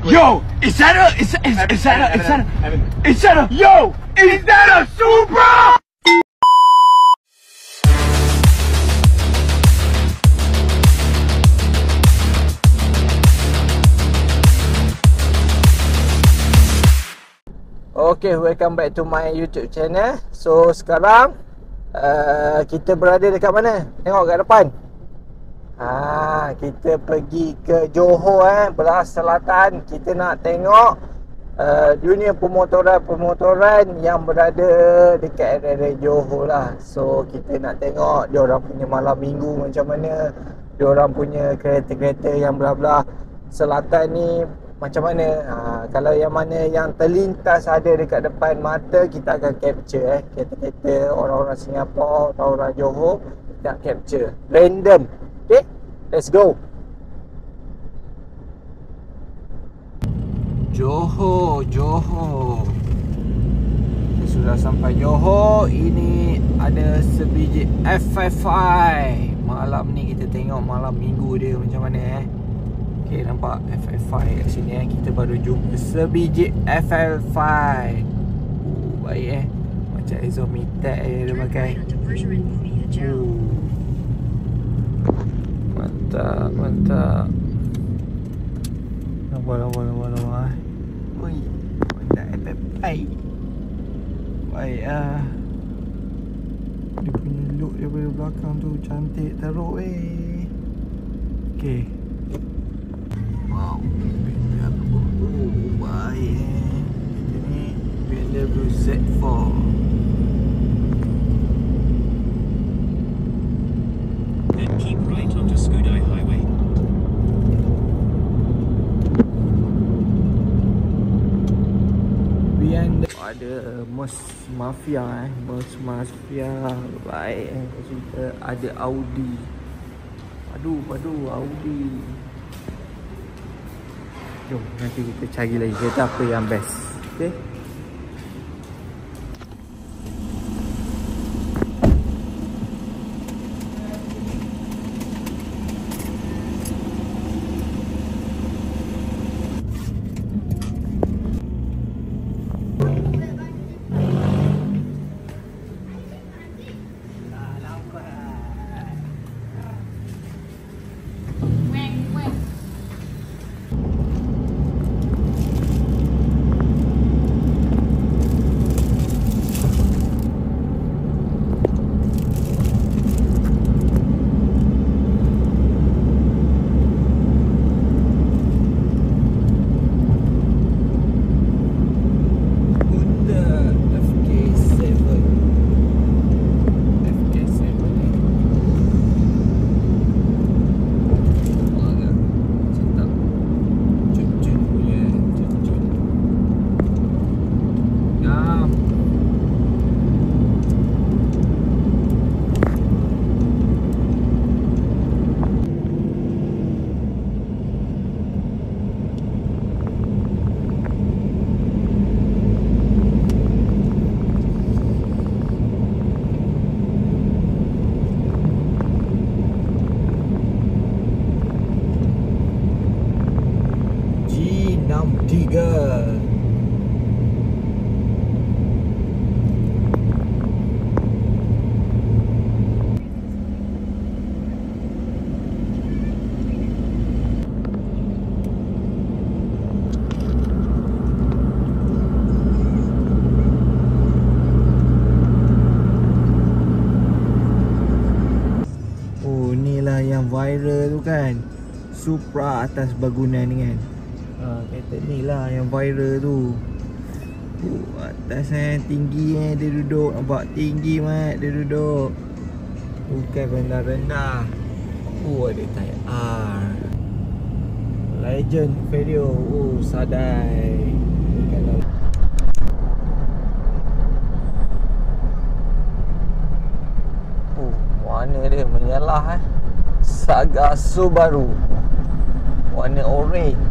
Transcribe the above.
Yo, is that a Supra? Okay, welcome back to my YouTube channel. So sekarang kita berada dekat mana? Tengok kat depan. Kita pergi ke Johor belah selatan. Kita nak tengok dunia pemotoran yang berada dekat area Johor lah. So kita nak tengok diorang punya malam minggu macam mana, diorang punya kereta-kereta yang belah-belah selatan ni macam mana. Kalau yang mana yang terlintas ada dekat depan mata, kita akan capture kereta-kereta orang-orang Singapura, orang-orang Johor, kita capture random. Okay, let's go. Johor. Kita sudah sampai Johor. Ini ada sebiji F55. Malam ni kita tengok malam minggu dia macam mana Okay, nampak F55 kat sini Kita baru jumpa sebiji F55. Baik macam Exomitek dia pakai. Mantap. Nampak. Oi, mantap F55. Baik dia punya look daripada belakang tu cantik teruk Okay. Wow, baik Kita ni BMW Z4. Then keep right onto Skudai Highway. Behind ada Mos Mafia baik kita ada Audi. Padu Audi. Jom nanti kita cari lagi kereta apa yang best. Okay. Yang viral tu kan, Supra atas bangunan ni kan. Kereta ni lah yang viral tu. Atas tinggi dia duduk. Nampak tinggi dia duduk. Bukan rendah-rendah. Ada type R. Legend video. Sadai. Warna dia menyalah Saga Subaru warna orange.